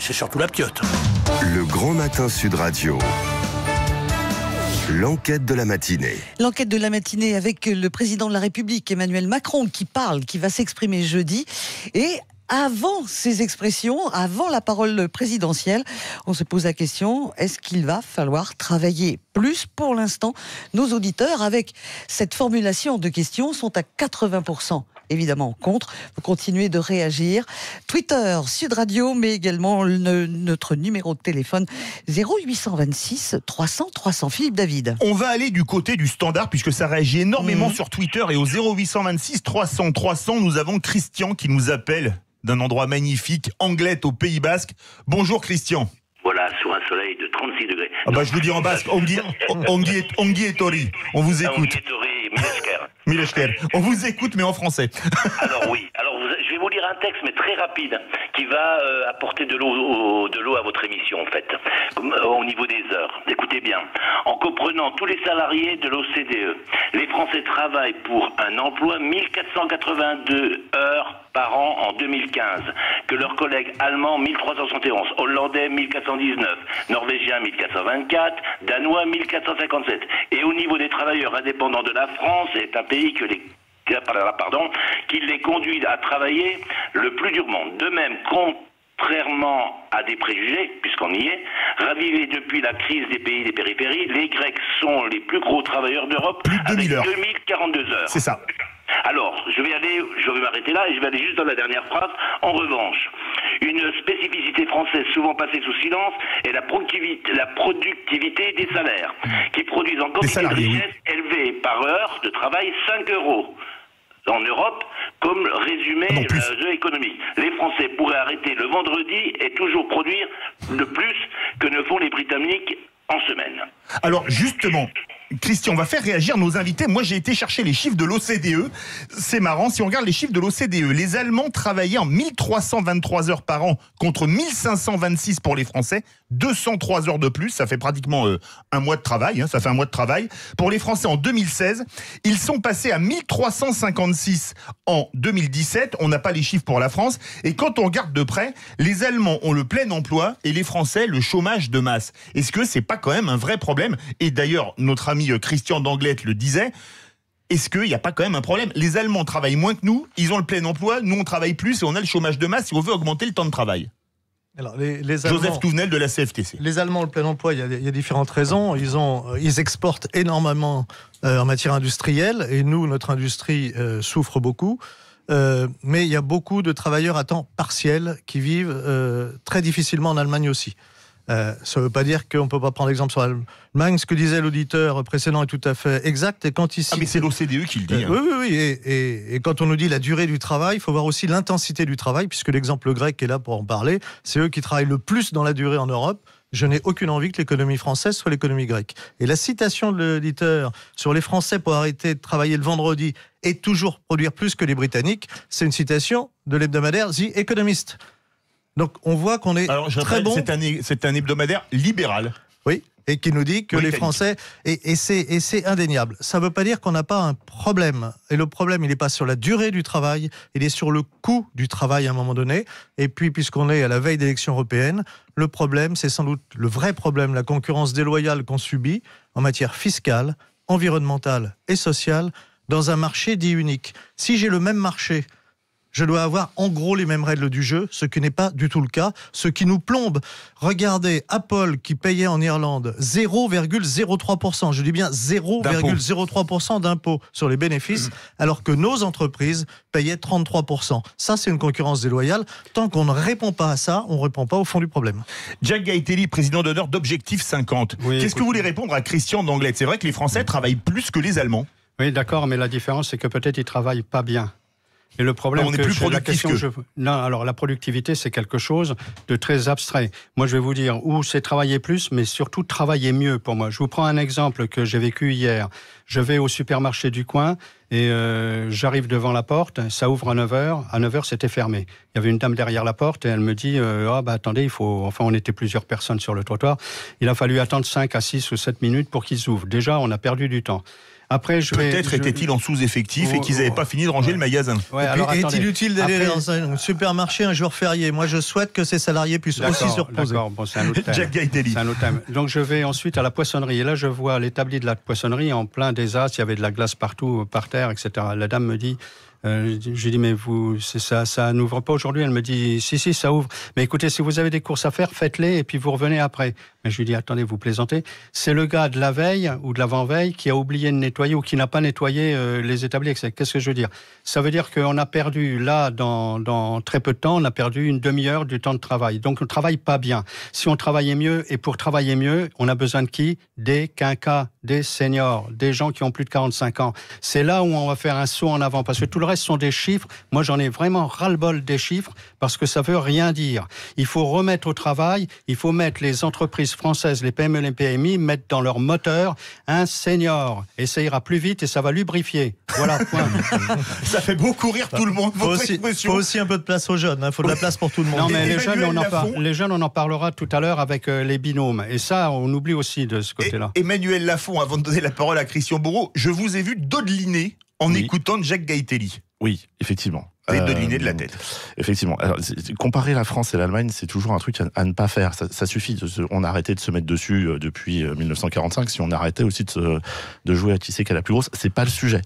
c'est surtout la piote. Le Grand Matin Sud Radio. L'enquête de la matinée. L'enquête de la matinée avec le président de la République, Emmanuel Macron, qui va s'exprimer jeudi. Et avant ces expressions, avant la parole présidentielle, on se pose la question, est-ce qu'il va falloir travailler plus? Pour l'instant, nos auditeurs, avec cette formulation de questions, sont à 80%. Évidemment contre, vous continuez de réagir. Twitter, Sud Radio, mais également notre numéro de téléphone 0826 300 300. Philippe David. On va aller du côté du standard puisque ça réagit énormément sur Twitter et au 0826 300 300, nous avons Christian qui nous appelle d'un endroit magnifique, Anglet au Pays Basque. Bonjour Christian. Voilà, sur un soleil de 36 degrés. Je vous dis en basque, Ongi et Tori. On vous écoute. Ongi et Tori, Milesker. Milesker. On vous écoute, mais en français. Alors oui, je vais vous lire un texte, mais très rapide, qui va apporter de l'eau à votre émission, en fait, au niveau des heures. Écoutez bien. En comprenant tous les salariés de l'OCDE, les Français travaillent pour un emploi 1482 heures par an en 2015, que leurs collègues allemands 1371, hollandais 1419, norvégiens 1424, danois 1457. Et au niveau des travailleurs indépendants de la France, c'est un pays qui les conduit à travailler le plus durement. De même, contrairement à des préjugés, puisqu'on y est, ravivés depuis la crise des pays des périphéries, les Grecs sont les plus gros travailleurs d'Europe avec 2042 heures. C'est ça. Alors, je vais m'arrêter là et je vais aller juste dans la dernière phrase. En revanche, une spécificité française souvent passée sous silence est la productivité des salaires, qui produisent en quantité de richesse élevée par heure de travail 5 euros. En Europe, comme résumé de l'économie. Les Français pourraient arrêter le vendredi et toujours produire de plus que ne font les Britanniques en semaine. Alors justement, Christian, on va faire réagir nos invités. Moi, j'ai été chercher les chiffres de l'OCDE. C'est marrant, si on regarde les chiffres de l'OCDE, les Allemands travaillaient en 1323 heures par an contre 1526 pour les Français, 203 heures de plus, ça fait pratiquement un mois de travail, ça fait un mois de travail. Pour les Français, en 2016, ils sont passés à 1356 en 2017, on n'a pas les chiffres pour la France, et quand on regarde de près, les Allemands ont le plein emploi et les Français le chômage de masse. Est-ce que c'est pas quand même un vrai problème? Et d'ailleurs, notre ami Christian d'Anglet le disait, est-ce qu'il n'y a pas quand même un problème? Les Allemands travaillent moins que nous, ils ont le plein emploi, nous on travaille plus et on a le chômage de masse et on veut augmenter le temps de travail. Alors, les Allemands, Joseph Touvenel de la CFTC. Les Allemands, le plein emploi, il y a différentes raisons. Ils exportent énormément en matière industrielle et nous, notre industrie souffre beaucoup. Mais il y a beaucoup de travailleurs à temps partiel qui vivent très difficilement en Allemagne aussi. Ça ne veut pas dire qu'on ne peut pas prendre exemple sur l'Allemagne. Ce que disait l'auditeur précédent est tout à fait exact. Et quand ici, mais c'est l'OCDE qui le dit. Oui. Et quand on nous dit la durée du travail, il faut voir aussi l'intensité du travail, puisque l'exemple grec est là pour en parler. C'est eux qui travaillent le plus dans la durée en Europe. Je n'ai aucune envie que l'économie française soit l'économie grecque. Et la citation de l'auditeur sur les Français pour arrêter de travailler le vendredi et toujours produire plus que les Britanniques, c'est une citation de l'hebdomadaire The Economist. Donc on voit qu'on est très bon. C'est un hebdomadaire libéral. Oui, et qui nous dit que les Français... Et c'est indéniable. Ça ne veut pas dire qu'on n'a pas un problème. Et le problème, il n'est pas sur la durée du travail, il est sur le coût du travail à un moment donné. Et puis, puisqu'on est à la veille d'élections européennes, le problème, c'est sans doute le vrai problème, la concurrence déloyale qu'on subit en matière fiscale, environnementale et sociale dans un marché dit unique. Si j'ai le même marché, je dois avoir en gros les mêmes règles du jeu, ce qui n'est pas du tout le cas, ce qui nous plombe. Regardez Apple qui payait en Irlande 0,03%, je dis bien 0,03% d'impôts sur les bénéfices, alors que nos entreprises payaient 33%. Ça, c'est une concurrence déloyale. Tant qu'on ne répond pas à ça, on ne répond pas au fond du problème. Jack Gaetelli, président d'honneur d'Objectif 50. Qu'est-ce que vous voulez répondre à Christian d'Anglet? C'est vrai que les Français travaillent plus que les Allemands. Oui, d'accord, mais la différence, c'est que peut-être ils ne travaillent pas bien. Et le problème, on est plus productif Non, alors la productivité, c'est quelque chose de très abstrait. Moi, je vais vous dire où c'est travailler plus, mais surtout travailler mieux pour moi. Je vous prends un exemple que j'ai vécu hier. Je vais au supermarché du coin et j'arrive devant la porte, ça ouvre à 9h. À 9h, c'était fermé. Il y avait une dame derrière la porte et elle me dit attendez, on était plusieurs personnes sur le trottoir. Il a fallu attendre 5 à 6 ou 7 minutes pour qu'ils ouvrent. Déjà, on a perdu du temps. Après, peut-être étaient-ils en sous-effectif et qu'ils n'avaient pas fini de ranger le magasin. Ouais, est-il utile d'aller dans un supermarché un jour férié? Moi, je souhaite que ces salariés puissent aussi se reposer. D'accord, bon, c'est un autre thème. Jack Gaetelli. C'est un autre thème. Donc, je vais ensuite à la poissonnerie. Et là, je vois l'établi de la poissonnerie en plein désastre. Il y avait de la glace partout, par terre, etc. La dame me dit... je lui dis, mais ça n'ouvre pas aujourd'hui. Elle me dit, si, ça ouvre. Mais écoutez, si vous avez des courses à faire, faites-les et puis vous revenez après. Mais je lui dis, attendez, vous plaisantez. C'est le gars de la veille ou de l'avant-veille qui a oublié de nettoyer ou qui n'a pas nettoyé les établis, etc. Qu'est-ce que je veux dire? Ça veut dire qu'on a perdu, là, dans très peu de temps, on a perdu une demi-heure du temps de travail. Donc, on ne travaille pas bien. Si on travaillait mieux, et pour travailler mieux, on a besoin de qui? Des quinquas, des seniors, des gens qui ont plus de 45 ans. C'est là où on va faire un saut en avant, parce que tout le reste sont des chiffres. Moi, j'en ai vraiment ras-le-bol des chiffres parce que ça veut rien dire. Il faut remettre au travail, il faut mettre les entreprises françaises, les PME, les PMI, mettre dans leur moteur un senior. Et ça ira plus vite et ça va lubrifier. Voilà, point. Ça fait beaucoup rire tout le monde. Il faut aussi un peu de place aux jeunes. Il faut de la place pour tout le monde. Non, mais les jeunes, on en parlera tout à l'heure avec les binômes. Et ça, on oublie aussi de ce côté-là. Emmanuel Lafont, avant de donner la parole à Christian Bourreau, je vous ai vu dodeliner en écoutant Jack Gaetelli. Oui, effectivement. Vous avez dodeliner de la tête. Effectivement. Alors, comparer la France et l'Allemagne, c'est toujours un truc à ne pas faire. Ça suffit. On a arrêté de se mettre dessus depuis 1945. Si on arrêtait aussi de jouer à qui c'est qui a la plus grosse, c'est pas le sujet.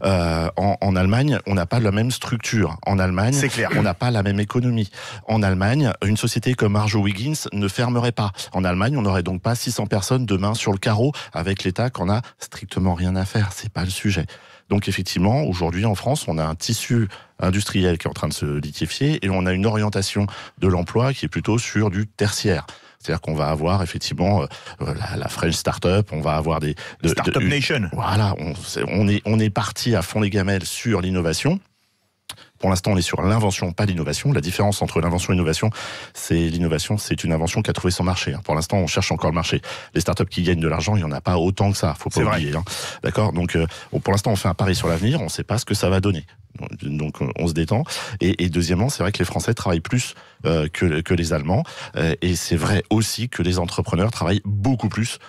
En Allemagne, on n'a pas la même structure. En Allemagne, c'est clair. On n'a pas la même économie. En Allemagne, une société comme Arjo Wiggins ne fermerait pas. En Allemagne, on n'aurait donc pas 600 personnes demain sur le carreau avec l'État qu'on a strictement rien à faire. C'est pas le sujet. Donc effectivement, aujourd'hui en France, on a un tissu industriel qui est en train de se liquéfier et on a une orientation de l'emploi qui est plutôt sur du tertiaire. C'est-à-dire qu'on va avoir effectivement la French Startup, on va avoir des... Startup Nation. Voilà, on est parti à fond les gamelles sur l'innovation. Pour l'instant, on est sur l'invention, pas l'innovation. La différence entre l'invention et l'innovation, c'est l'innovation, c'est une invention qui a trouvé son marché. Pour l'instant, on cherche encore le marché. Les startups qui gagnent de l'argent, il n'y en a pas autant que ça. Faut pas oublier. D'accord. Donc, pour l'instant, on fait un pari sur l'avenir. On ne sait pas ce que ça va donner. Donc, on se détend. Et deuxièmement, c'est vrai que les Français travaillent plus que les Allemands. Et c'est vrai aussi que les entrepreneurs travaillent beaucoup plus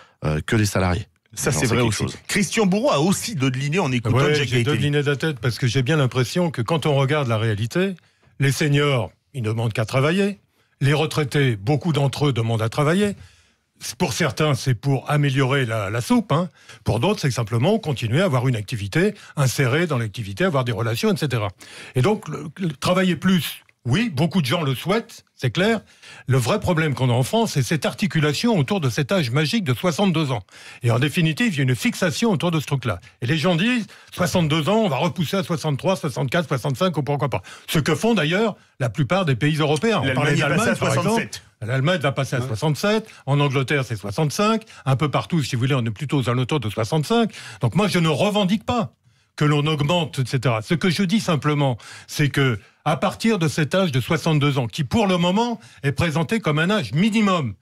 que les salariés. Ça, c'est vrai aussi. Christian Bourreau a aussi dodeliné en écoutant Jack Gaetelli. J'ai dodeliné de la tête parce que j'ai bien l'impression que quand on regarde la réalité, les seniors, ils ne demandent qu'à travailler. Les retraités, beaucoup d'entre eux demandent à travailler. Pour certains, c'est pour améliorer la soupe. Pour d'autres, c'est simplement continuer à avoir une activité, insérer dans l'activité, avoir des relations, etc. Et donc, travailler plus, oui, beaucoup de gens le souhaitent, c'est clair. Le vrai problème qu'on a en France, c'est cette articulation autour de cet âge magique de 62 ans. Et en définitive, il y a une fixation autour de ce truc-là. Et les gens disent, 62 ans, on va repousser à 63, 64, 65, ou pourquoi pas. Ce que font d'ailleurs la plupart des pays européens. On parlait d'Allemagne, par exemple. L'Allemagne va passer à 67, en Angleterre c'est 65, un peu partout, si vous voulez, on est plutôt aux alentours de 65. Donc moi, je ne revendique pas que l'on augmente, etc. Ce que je dis simplement, c'est que à partir de cet âge de 62 ans, qui pour le moment est présenté comme un âge minimum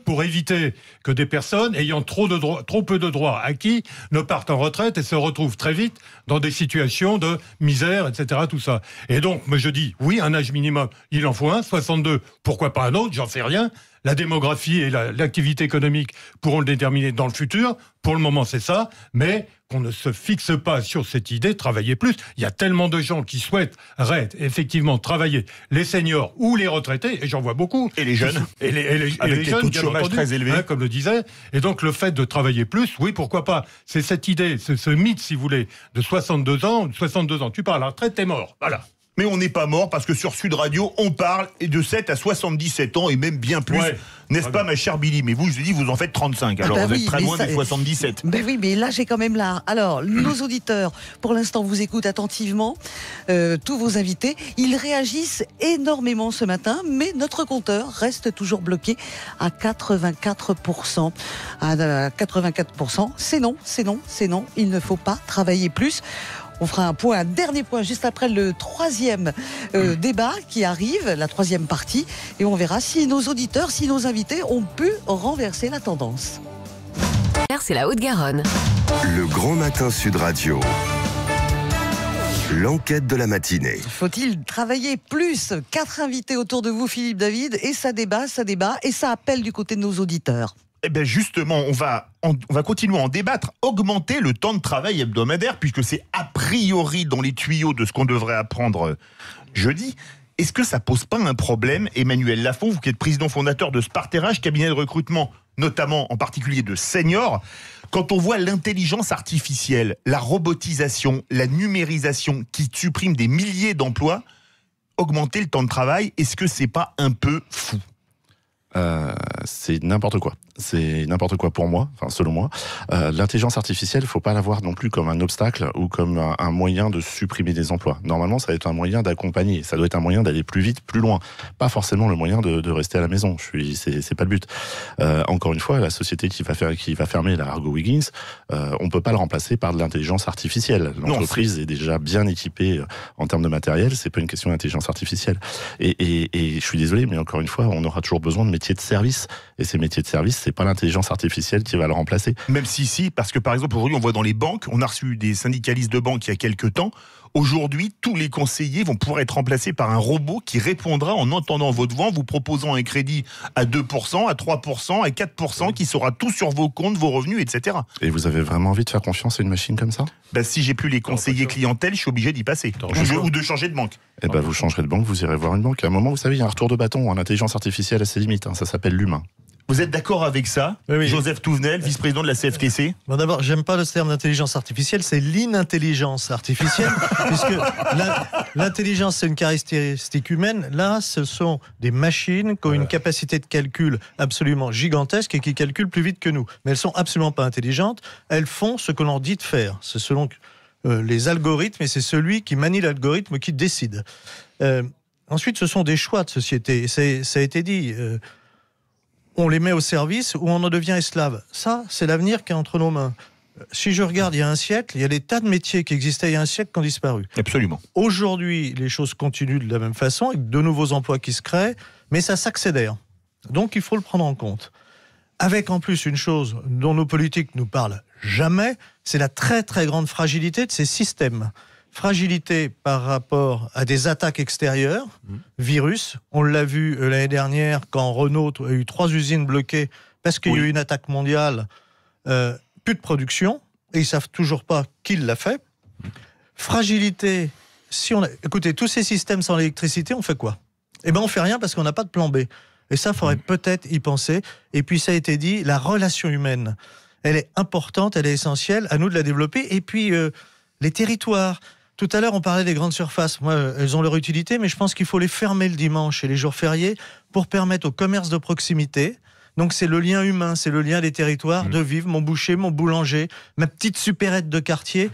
pour éviter que des personnes ayant trop peu de droits acquis ne partent en retraite et se retrouvent très vite dans des situations de misère, etc. Tout ça. Et donc, moi je dis, oui, un âge minimum, il en faut un, 62, pourquoi pas un autre, j'en sais rien. La démographie et l'activité économique pourront le déterminer dans le futur. Pour le moment, c'est ça. Mais qu'on ne se fixe pas sur cette idée de travailler plus. Il y a tellement de gens qui souhaiteraient effectivement travailler, les seniors ou les retraités, et j'en vois beaucoup. Et les jeunes. Et les jeunes, taux de chômage très élevé. Comme le disait. Et donc, le fait de travailler plus, oui, pourquoi pas. C'est cette idée, ce mythe, si vous voulez, de 62 ans. 62 ans, tu pars à la retraite, t'es mort. Voilà. Mais on n'est pas mort parce que sur Sud Radio, on parle de 7 à 77 ans et même bien plus. Ouais. N'est-ce pas, ma chère Billy? Mais vous, je dis, vous en faites 35. Alors, vous êtes très loin des 77. Ben oui, mais là, j'ai quand même là. Alors, nos auditeurs, pour l'instant, vous écoutent attentivement. Tous vos invités, ils réagissent énormément ce matin, mais notre compteur reste toujours bloqué à 84%. À 84%, c'est non, c'est non, c'est non. Il ne faut pas travailler plus. On fera un dernier point juste après le troisième débat qui arrive, la troisième partie, et on verra si nos auditeurs, si nos invités ont pu renverser la tendance. C'est la Haute-Garonne. Le Grand Matin Sud Radio. L'enquête de la matinée. Faut-il travailler plus? 4 invités autour de vous, Philippe David, et ça débat, et ça appelle du côté de nos auditeurs. Eh bien justement, on va continuer à en débattre, augmenter le temps de travail hebdomadaire, puisque c'est a priori dans les tuyaux de ce qu'on devrait apprendre jeudi. Est-ce que ça pose pas un problème, Emmanuel Lafont, vous qui êtes président fondateur de Sparterage, cabinet de recrutement, notamment en particulier de seniors, quand on voit l'intelligence artificielle, la robotisation, la numérisation qui supprime des milliers d'emplois, augmenter le temps de travail, est-ce que c'est pas un peu fou ? C'est n'importe quoi. C'est n'importe quoi pour moi, enfin selon moi. L'intelligence artificielle, faut pas la voir non plus comme un obstacle ou comme un moyen de supprimer des emplois. Normalement, ça doit être un moyen d'accompagner. Ça doit être un moyen d'aller plus vite, plus loin. Pas forcément le moyen de rester à la maison. C'est pas le but. Encore une fois, la société qui va fermer la Argo Wiggins, on peut pas le remplacer par de l'intelligence artificielle. L'entreprise est déjà bien équipée en termes de matériel. C'est pas une question d'intelligence artificielle. Et je suis désolé, mais encore une fois, on aura toujours besoin de métiers de service. Et ces métiers de service, c'est pas l'intelligence artificielle qui va le remplacer. Même si, parce que par exemple, aujourd'hui, on voit dans les banques, on a reçu des syndicalistes de banque il y a quelques temps. Aujourd'hui, tous les conseillers vont pouvoir être remplacés par un robot qui répondra en entendant votre voix, en vous proposant un crédit à 2%, à 3%, à 4%, qui saura tout sur vos comptes, vos revenus, etc. Et vous avez vraiment envie de faire confiance à une machine comme ça ? Si j'ai plus les conseillers clientèle, je suis obligé d'y passer. Ou de changer de banque. Vous changerez de banque, vous irez voir une banque. À un moment, vous savez, il y a un retour de bâton. L'intelligence artificielle a ses limites. Ça s'appelle l'humain. Vous êtes d'accord avec ça, oui. Joseph Touvenel, vice-président de la CFTC ? Bon, d'abord, j'aime pas le terme d'intelligence artificielle, c'est l'inintelligence artificielle, puisque l'intelligence, c'est une caractéristique humaine. Là, ce sont des machines qui ont une capacité de calcul absolument gigantesque et qui calculent plus vite que nous. Mais elles sont absolument pas intelligentes. Elles font ce que l'on dit de faire. C'est selon les algorithmes, et c'est celui qui manie l'algorithme qui décide. Ensuite, ce sont des choix de société. Ça a été dit. On les met au service ou on en devient esclave. Ça, c'est l'avenir qui est entre nos mains. Si je regarde il y a un siècle, il y a des tas de métiers qui existaient il y a un siècle qui ont disparu. Absolument. Aujourd'hui, les choses continuent de la même façon, avec de nouveaux emplois qui se créent, mais ça s'accélère. Donc, il faut le prendre en compte. Avec en plus une chose dont nos politiques nous parlent jamais, c'est la très très grande fragilité de ces systèmes. Fragilité par rapport à des attaques extérieures, virus. On l'a vu l'année dernière quand Renault a eu 3 usines bloquées parce qu'il y a eu une attaque mondiale, plus de production, et ils ne savent toujours pas qui l'a fait. Fragilité, écoutez, tous ces systèmes sans l'électricité, on fait quoi ? On fait rien parce qu'on n'a pas de plan B. Et ça, il faudrait peut-être y penser. Et puis ça a été dit, la relation humaine, elle est importante, elle est essentielle, à nous de la développer. Et puis les territoires. Tout à l'heure, on parlait des grandes surfaces. Moi, elles ont leur utilité, mais je pense qu'il faut les fermer le dimanche et les jours fériés pour permettre au commerce de proximité. Donc, c'est le lien humain, c'est le lien des territoires, de vivre, mon boucher, mon boulanger, ma petite supérette de quartier.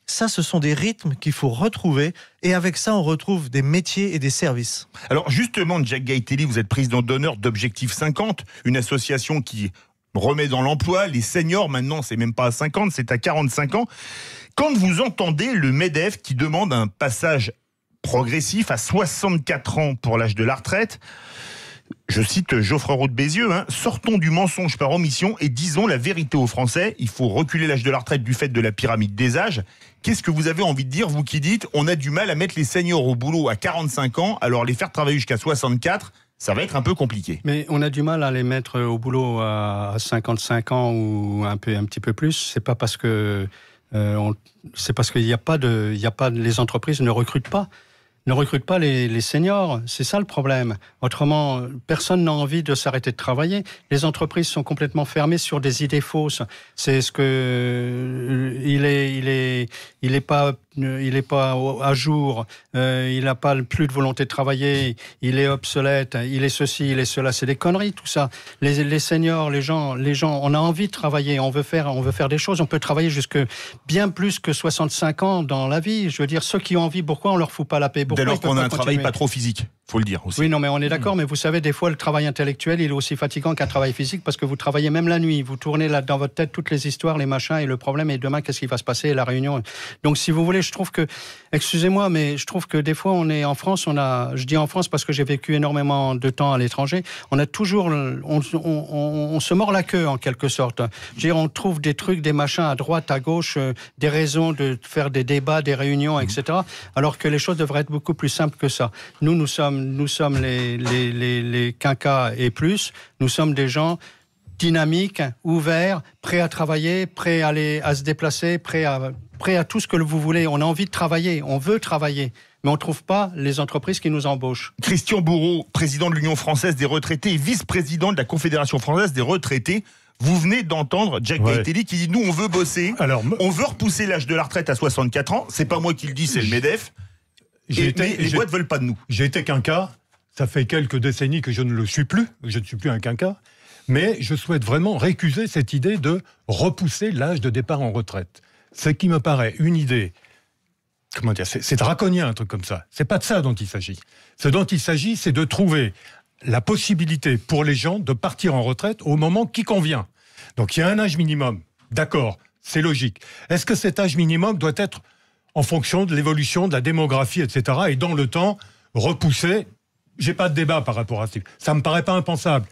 Ça, ce sont des rythmes qu'il faut retrouver. Et avec ça, on retrouve des métiers et des services. Alors, justement, Jack Gaetelli, vous êtes président d'honneur d'Objectif 50, une association qui remet dans l'emploi les seniors. Maintenant, c'est même pas à 50, c'est à 45 ans. Quand vous entendez le MEDEF qui demande un passage progressif à 64 ans pour l'âge de la retraite, je cite Geoffroy Roux de Bézieux, sortons du mensonge par omission et disons la vérité aux Français. Il faut reculer l'âge de la retraite du fait de la pyramide des âges. Qu'est-ce que vous avez envie de dire, vous qui dites on a du mal à mettre les seniors au boulot à 45 ans, alors les faire travailler jusqu'à 64, ça va être un peu compliqué. Mais on a du mal à les mettre au boulot à 55 ans ou un petit peu plus. C'est pas parce que c'est parce qu'il n'y a pas les entreprises ne recrutent pas les seniors. C'est ça le problème. Autrement, personne n'a envie de s'arrêter de travailler. Les entreprises sont complètement fermées sur des idées fausses. C'est ce que il est pas à jour. Il n'a pas plus de volonté de travailler. Il est obsolète. Il est ceci, il est cela. C'est des conneries tout ça. Les seniors, les gens, on a envie de travailler. On veut faire des choses. On peut travailler jusque bien plus que 65 ans dans la vie. Je veux dire, ceux qui ont envie, pourquoi on leur fout pas la paix ? Dès lors qu'on a un travail pas trop physique, faut le dire aussi. Oui, non, mais on est d'accord, mais vous savez, des fois, le travail intellectuel, il est aussi fatigant qu'un travail physique parce que vous travaillez même la nuit. Vous tournez là dans votre tête toutes les histoires, les machins, et le problème est demain, qu'est-ce qui va se passer, la réunion. Donc, si vous voulez, je trouve que, excusez-moi, mais je trouve que des fois, on est en France, je dis en France parce que j'ai vécu énormément de temps à l'étranger, on a toujours, on se mord la queue, en quelque sorte. Je veux dire, on trouve des trucs, des machins à droite, à gauche, des raisons de faire des débats, des réunions, etc. Alors que les choses devraient être beaucoup plus simples que ça. Nous sommes les quinquas et plus. Nous sommes des gens dynamique, ouvert, prêt à travailler, prêt à, à se déplacer, prêt à tout ce que vous voulez. On a envie de travailler, on veut travailler, mais on ne trouve pas les entreprises qui nous embauchent. Christian Bourreau, président de l'Union française des retraités et vice-président de la Confédération française des retraités. Vous venez d'entendre Jack Gaetelli qui dit « Nous, on veut bosser, on veut repousser l'âge de la retraite à 64 ans. » C'est pas moi qui le dis, c'est le MEDEF. Mais les boîtes veulent pas de nous. J'ai été quinquat. Ça fait quelques décennies que je ne le suis plus. Je ne suis plus un quinquat. Mais je souhaite vraiment récuser cette idée de repousser l'âge de départ en retraite. Ce qui me paraît une idée, comment dire, c'est draconien un truc comme ça. C'est pas de ça dont il s'agit. Ce dont il s'agit, c'est de trouver la possibilité pour les gens de partir en retraite au moment qui convient. Donc il y a un âge minimum, d'accord, c'est logique. Est-ce que cet âge minimum doit être en fonction de l'évolution de la démographie, etc., et dans le temps, repoussé? J'ai pas de débat par rapport à ça. Ça me paraît pas impensable.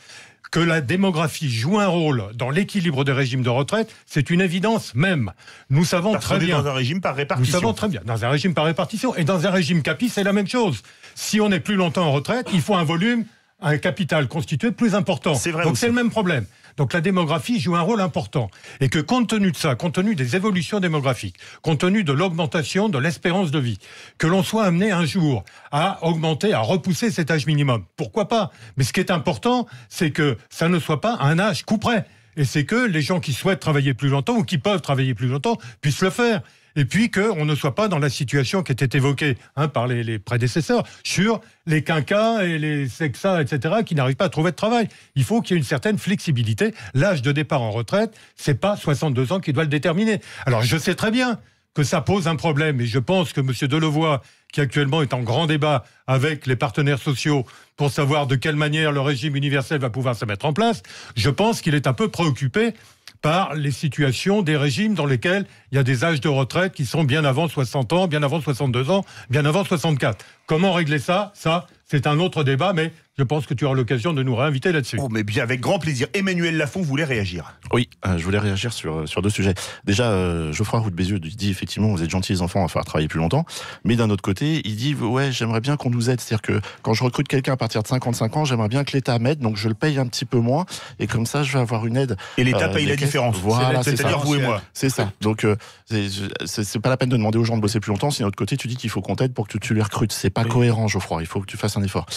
Que la démographie joue un rôle dans l'équilibre des régimes de retraite, c'est une évidence même. Nous savons très bien. Dans un régime par répartition. Nous savons très bien. Dans un régime par répartition. Et dans un régime capi, c'est la même chose. Si on est plus longtemps en retraite, il faut un volume, un capital constitué plus important. C'est vrai. Donc aussi. c'est le même problème. Donc la démographie joue un rôle important. Et que compte tenu de ça, compte tenu des évolutions démographiques, compte tenu de l'augmentation de l'espérance de vie, que l'on soit amené un jour à augmenter, à repousser cet âge minimum. Pourquoi pas? Mais ce qui est important, c'est que ça ne soit pas un âge coup près. Et c'est que les gens qui souhaitent travailler plus longtemps ou qui peuvent travailler plus longtemps puissent le faire. Et puis qu'on ne soit pas dans la situation qui était évoquée par les prédécesseurs sur les quinquas et les sexas, etc., qui n'arrivent pas à trouver de travail. Il faut qu'il y ait une certaine flexibilité. L'âge de départ en retraite, c'est pas 62 ans qui doit le déterminer. Alors je sais très bien que ça pose un problème, et je pense que M. Delevoye, qui actuellement est en grand débat avec les partenaires sociaux pour savoir de quelle manière le régime universel va pouvoir se mettre en place, je pense qu'il est un peu préoccupé par les situations des régimes dans lesquels il y a des âges de retraite qui sont bien avant 60 ans, bien avant 62 ans, bien avant 64. Comment régler ça? Ça, c'est un autre débat, mais je pense que tu auras l'occasion de nous réinviter là-dessus. Oh, mais bien, avec grand plaisir. Emmanuel Lafont voulait réagir. Oui, je voulais réagir sur deux sujets. Déjà, Geoffroy Roux de Bézieux dit effectivement, vous êtes gentils les enfants, on va falloir travailler plus longtemps. Mais d'un autre côté, il dit, ouais, j'aimerais bien qu'on nous aide. C'est-à-dire que quand je recrute quelqu'un à partir de 55 ans, j'aimerais bien que l'État m'aide, donc je le paye un petit peu moins, et comme ça, je vais avoir une aide. Et l'État paye la différence. Voilà, c'est-à-dire vous et moi. C'est ça. Donc, c'est pas la peine de demander aux gens de bosser plus longtemps si d'un autre côté, tu dis qu'il faut qu'on t'aide pour que tu les recrutes. C'est pas cohérent, Geoffroy. Il faut que tu fasses un effort.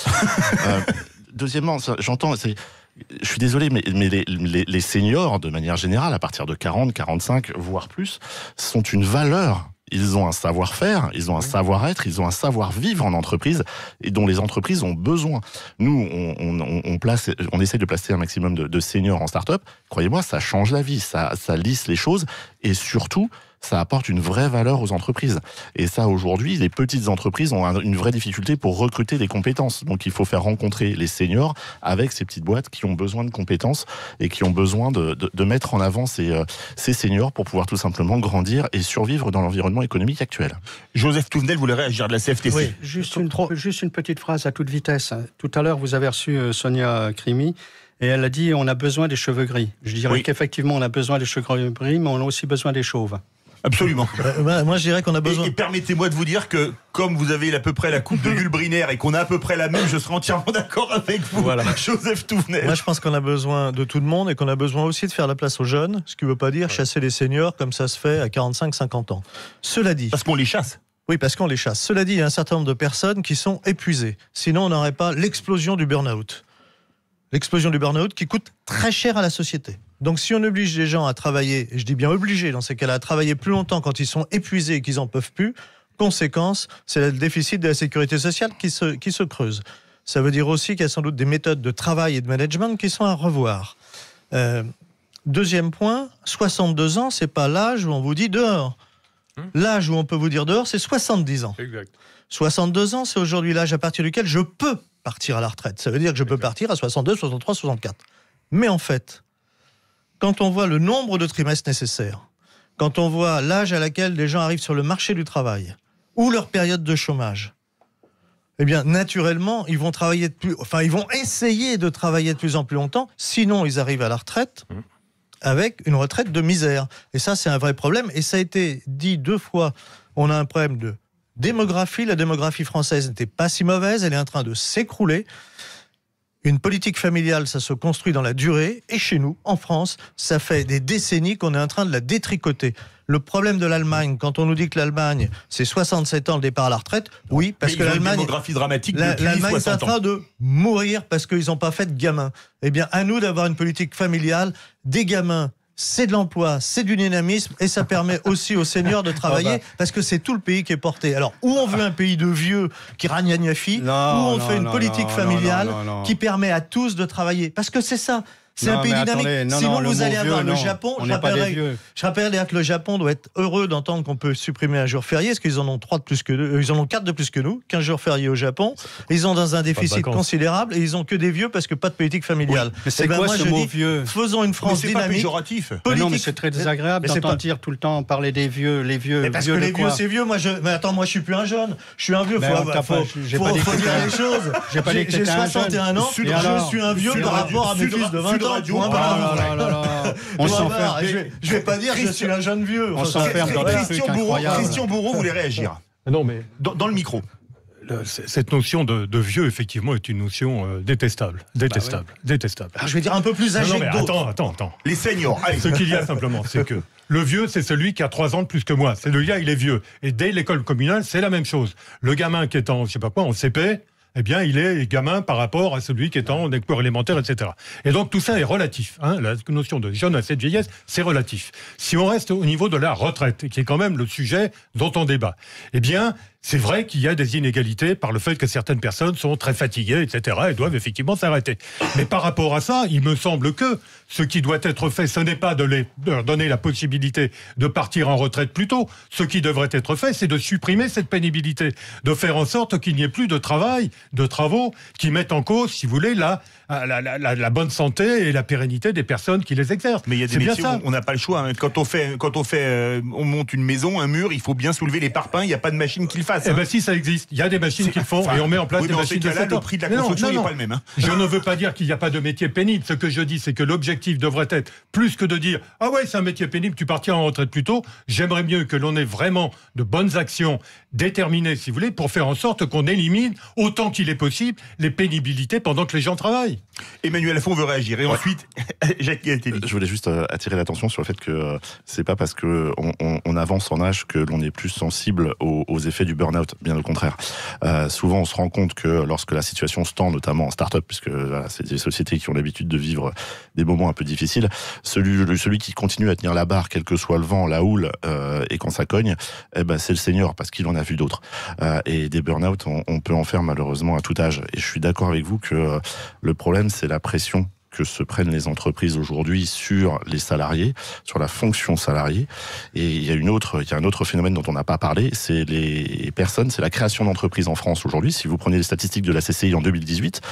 Deuxièmement, j'entends, je suis désolé, mais les seniors, de manière générale, à partir de 40, 45, voire plus, sont une valeur. Ils ont un savoir-faire, ils ont un savoir-être, ils ont un savoir-vivre en entreprise, et dont les entreprises ont besoin. Nous, on essaie de placer un maximum de seniors en start-up. Croyez-moi, ça change la vie, ça lisse les choses, et surtout, ça apporte une vraie valeur aux entreprises. Et ça, aujourd'hui, les petites entreprises ont une vraie difficulté pour recruter des compétences. Donc, il faut faire rencontrer les seniors avec ces petites boîtes qui ont besoin de compétences et qui ont besoin de mettre en avant ces seniors pour pouvoir tout simplement grandir et survivre dans l'environnement économique actuel. Joseph Touvenel voulait réagir de la CFTC. Oui, juste une petite phrase à toute vitesse. Tout à l'heure, vous avez reçu Sonia Crimi. Et elle a dit on a besoin des cheveux gris. Je dirais qu'effectivement, on a besoin des cheveux gris, mais on a aussi besoin des chauves. Absolument. Moi, je dirais qu'on a besoin. Et permettez-moi de vous dire que, comme vous avez à peu près la coupe de Jules Briner et qu'on a à peu près la même, je serai entièrement d'accord avec vous, Joseph Touvenel. Moi, je pense qu'on a besoin de tout le monde et qu'on a besoin aussi de faire la place aux jeunes, ce qui ne veut pas dire chasser les seniors comme ça se fait à 45-50 ans. Cela dit. Parce qu'on les chasse. Oui, parce qu'on les chasse. Cela dit, il y a un certain nombre de personnes qui sont épuisées. Sinon, on n'aurait pas l'explosion du burn-out. L'explosion du burn-out qui coûte très cher à la société. Donc si on oblige les gens à travailler, et je dis bien obligé dans ces cas-là, à travailler plus longtemps quand ils sont épuisés et qu'ils n'en peuvent plus, conséquence, c'est le déficit de la sécurité sociale qui se creuse. Ça veut dire aussi qu'il y a sans doute des méthodes de travail et de management qui sont à revoir. Deuxième point, 62 ans, c'est pas l'âge où on vous dit dehors. L'âge où on peut vous dire dehors, c'est 70 ans. Exact. 62 ans, c'est aujourd'hui l'âge à partir duquel je peux partir à la retraite. Ça veut dire que je peux partir à 62, 63, 64. Mais en fait, quand on voit le nombre de trimestres nécessaires, quand on voit l'âge à laquelle les gens arrivent sur le marché du travail, ou leur période de chômage, eh bien, naturellement, ils vont essayer de travailler de plus en plus longtemps, sinon ils arrivent à la retraite avec une retraite de misère. Et ça, c'est un vrai problème. Et ça a été dit 2 fois. On a un problème de démographie. La démographie française n'était pas si mauvaise. Elle est en train de s'écrouler. Une politique familiale, ça se construit dans la durée. Et chez nous, en France, ça fait des décennies qu'on est en train de la détricoter. Le problème de l'Allemagne, quand on nous dit que l'Allemagne, c'est 67 ans le départ à la retraite, oui, parce que l'Allemagne, une démographie dramatique depuis l'Allemagne 60 est en train de mourir parce qu'ils n'ont pas fait de gamins. Eh bien, à nous d'avoir une politique familiale, des gamins. C'est de l'emploi, c'est du dynamisme et ça permet aussi aux seniors de travailler parce que c'est tout le pays qui est porté. Alors, où on veut un pays de vieux qui ragnagnafi, ou on fait une politique familiale qui permet à tous de travailler. Parce que c'est ça. C'est un pays dynamique. Sinon, vous allez avoir le Japon. Je rappellerai que le Japon doit être heureux d'entendre qu'on peut supprimer un jour férié, parce qu'ils en ont 3 de plus que nous. Ils en ont 4 de plus que nous. 15 jours fériés au Japon. Ils sont dans un déficit considérable et ils ont que des vieux parce que pas de politique familiale. Oui. Mais c'est quoi ce mot vieux ? Faisons une France dynamique. C'est pas péjoratif. Non, mais c'est très désagréable d'entendre dire tout le temps parler des vieux, les vieux. Mais parce que les vieux, c'est vieux. Mais attends, moi, je suis plus un jeune. Je suis un vieux. Faut dire les choses. J'ai 61 ans. Je suis un vieux par rapport à mes fils de 20 ans. On s'enferme. Je vais pas dire que je suis un jeune vieux. On s'enferme dans des trucs incroyables. Christian Bourreau voulait réagir. Non, mais dans le micro. Cette notion de vieux, effectivement, est une notion détestable. Détestable. Alors, je vais dire un peu plus âgé que d'autres. Attends. Les seniors. Allez. Ce qu'il y a simplement, c'est que le vieux, c'est celui qui a 3 ans de plus que moi. C'est le gars, il est vieux. Et dès l'école communale, c'est la même chose. Le gamin qui est en, je sais pas quoi, en CP, eh bien, il est gamin par rapport à celui qui est en cours élémentaire, etc. Et donc, tout ça est relatif. La notion de jeune à cette vieillesse, c'est relatif. Si on reste au niveau de la retraite, qui est quand même le sujet dont on débat, eh bien, c'est vrai qu'il y a des inégalités par le fait que certaines personnes sont très fatiguées, etc., et doivent effectivement s'arrêter. Mais par rapport à ça, il me semble que ce qui doit être fait, ce n'est pas de leur donner la possibilité de partir en retraite plus tôt. Ce qui devrait être fait, c'est de supprimer cette pénibilité, de faire en sorte qu'il n'y ait plus de travaux qui mettent en cause, si vous voulez, la bonne santé et la pérennité des personnes qui les exercent. Mais il y a des métiers où on n'a pas le choix. Quand on monte une maison, un mur, il faut bien soulever les parpaings. Il n'y a pas de machine qui le fasse. Eh bien, si ça existe, il y a des machines qui le font et on met en place des machines de le prix de la construction n'est pas le même. Je ne veux pas dire qu'il n'y a pas de métier pénible. Ce que je dis, c'est que l'objectif devrait être plus que de dire « Ah ouais, c'est un métier pénible, tu partiras en retraite plus tôt ». J'aimerais mieux que l'on ait vraiment de bonnes actions déterminées, si vous voulez, pour faire en sorte qu'on élimine autant qu'il est possible les pénibilités pendant que les gens travaillent. Emmanuel Lafont veut réagir. Et ensuite, Jacques Gualtelli. Je voulais juste attirer l'attention sur le fait que c'est pas parce que on avance en âge que l'on est plus sensible aux effets du burn-out. Bien au contraire. Souvent, on se rend compte que lorsque la situation se tend, notamment en start-up, puisque c'est des sociétés qui ont l'habitude de vivre des moments un peu difficiles, celui qui continue à tenir la barre, quel que soit le vent, la houle, et quand ça cogne, c'est le senior, parce qu'il en a vu d'autres. Et des burn-out, on peut en faire malheureusement à tout âge. Et je suis d'accord avec vous que le problème, c'est la pression que se prennent les entreprises aujourd'hui sur les salariés, sur la fonction salariée. Et il y a un autre phénomène dont on n'a pas parlé, c'est c'est la création d'entreprises en France aujourd'hui. Si vous prenez les statistiques de la CCI en 2018,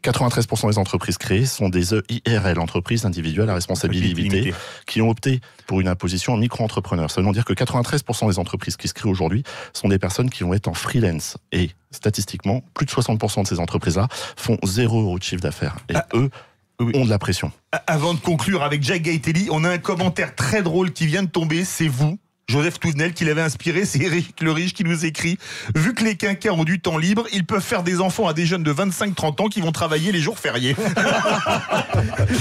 93% des entreprises créées sont des EIRL, entreprises individuelles à responsabilité limitée, qui ont opté pour une imposition en micro-entrepreneur. Ça veut dire que 93% des entreprises qui se créent aujourd'hui sont des personnes qui vont être en freelance. Et statistiquement, plus de 60% de ces entreprises-là font 0 € de chiffre d'affaires. Et eux ont de la pression. Avant de conclure avec Jacques Gualtelli, on a un commentaire très drôle qui vient de tomber, c'est vous, Joseph Touvenel, qui l'avait inspiré, c'est Eric Le Riche qui nous écrit « Vu que les quinquas ont du temps libre, ils peuvent faire des enfants à des jeunes de 25-30 ans qui vont travailler les jours fériés. »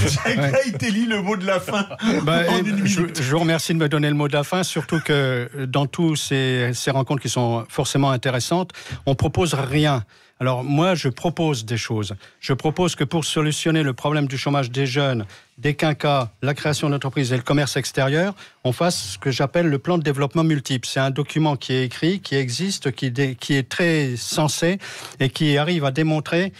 Jacques Gualtelli, le mot de la fin. Je vous remercie de me donner le mot de la fin, surtout que dans tous ces rencontres qui sont forcément intéressantes, on propose rien. Alors moi, je propose des choses. Je propose que pour solutionner le problème du chômage des jeunes, des quinquas, la création d'entreprises et le commerce extérieur, on fasse ce que j'appelle le plan de développement multiple. C'est un document qui est écrit, qui existe, qui est très sensé et qui arrive à démontrer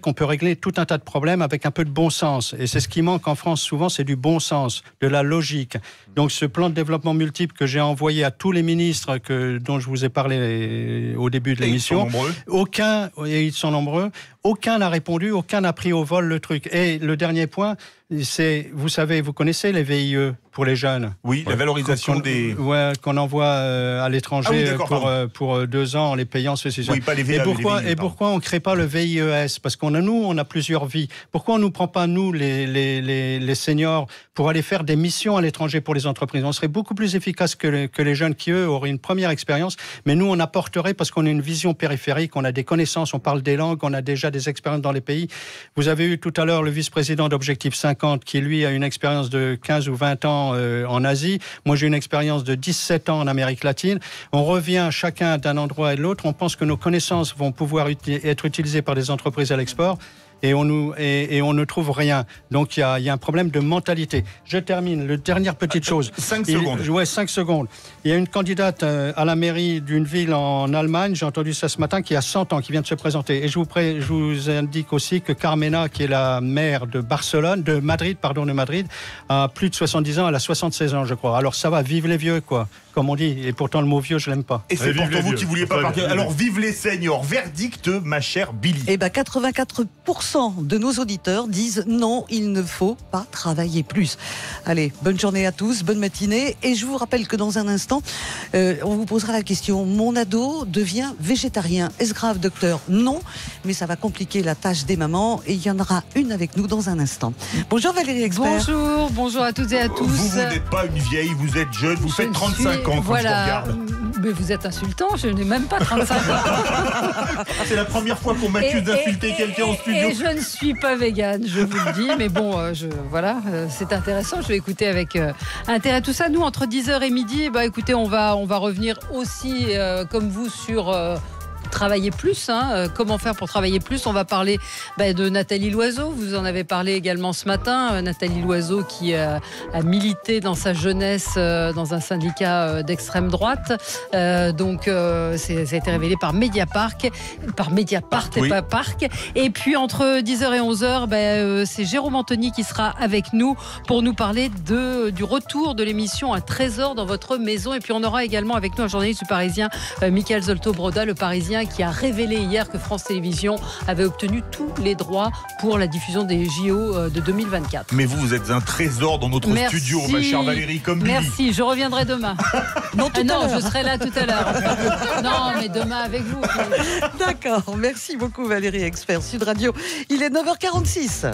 qu'on peut régler tout un tas de problèmes avec un peu de bon sens. Et c'est ce qui manque en France souvent, c'est du bon sens, de la logique. Donc ce plan de développement multiple que j'ai envoyé à tous les ministres dont je vous ai parlé au début de l'émission, ils sont nombreux, aucun n'a répondu, aucun n'a pris au vol le truc. Et le dernier point, c'est, vous connaissez les VIE pour les jeunes. Oui, la valorisation qu'on envoie à l'étranger pour 2 ans en les payant. Oui, pas les VIE. Pourquoi on ne crée pas le VIES ? Parce on a plusieurs vies. Pourquoi on ne nous prend pas, nous, les seniors, pour aller faire des missions à l'étranger pour les entreprises ? On serait beaucoup plus efficace que les jeunes qui, eux, auraient une première expérience. Mais nous, on apporterait, parce qu'on a une vision périphérique, on a des connaissances, on parle des langues, on a déjà des expériences dans les pays. Vous avez eu tout à l'heure le vice-président d'Objectif 50 qui, lui, a une expérience de 15 ou 20 ans en Asie. Moi, j'ai une expérience de 17 ans en Amérique latine. On revient chacun d'un endroit et de l'autre. On pense que nos connaissances vont pouvoir être utilisées par des entreprises à l'export. Et on ne trouve rien. Donc il y a un problème de mentalité. Je termine. La dernière petite chose. 5 secondes. Ouais, 5 secondes. Il y a une candidate à la mairie d'une ville en Allemagne, j'ai entendu ça ce matin, qui a 100 ans, qui vient de se présenter. Et je vous indique aussi que Carmena, qui est la maire de Madrid, a plus de 70 ans, elle a 76 ans, je crois. Alors ça va, vive les vieux, quoi, comme on dit. Et pourtant, le mot vieux, je l'aime pas. Et c'est pourtant vous qui vouliez pas partir. Alors vive les seniors. Verdict, ma chère Billy. Eh ben, 84% de nos auditeurs disent non, il ne faut pas travailler plus. Allez, bonne journée à tous, bonne matinée. Et je vous rappelle que dans un instant, on vous posera la question, mon ado devient végétarien. Est-ce grave, docteur? Non, mais ça va compliquer la tâche des mamans. Et il y en aura une avec nous dans un instant. Bonjour Valérie Expert. Bonjour à toutes et à tous. Vous n'êtes pas une vieille, vous êtes jeune, vous faites 35 ans quand je vous regarde. Mais vous êtes insultant, je n'ai même pas 35 ans. C'est la première fois qu'on m'accuse d'insulter quelqu'un en studio. Et je ne suis pas végane, je vous le dis, mais bon, voilà, c'est intéressant, je vais écouter avec intérêt tout ça. Nous, entre 10h et midi, écoutez, on va revenir aussi, comme vous, sur... travailler plus, comment faire pour travailler plus. On va parler de Nathalie Loiseau, vous en avez parlé également ce matin. Nathalie Loiseau qui a milité dans sa jeunesse dans un syndicat d'extrême droite. Donc ça a été révélé par Mediapart et pas Parc. Et puis entre 10h et 11h, c'est Jérôme Anthony qui sera avec nous pour nous parler du retour de l'émission Un trésor dans votre maison. Et puis on aura également avec nous un journaliste du Parisien, Michael Zolto-Broda, le Parisien, qui a révélé hier que France Télévisions avait obtenu tous les droits pour la diffusion des JO de 2024. Mais vous êtes un trésor dans notre studio, ma chère Valérie, comme Billy. Merci, je reviendrai demain. Non, je serai là tout à l'heure. Non, mais demain avec vous. D'accord, merci beaucoup Valérie Expert, Sud Radio. Il est 9h46.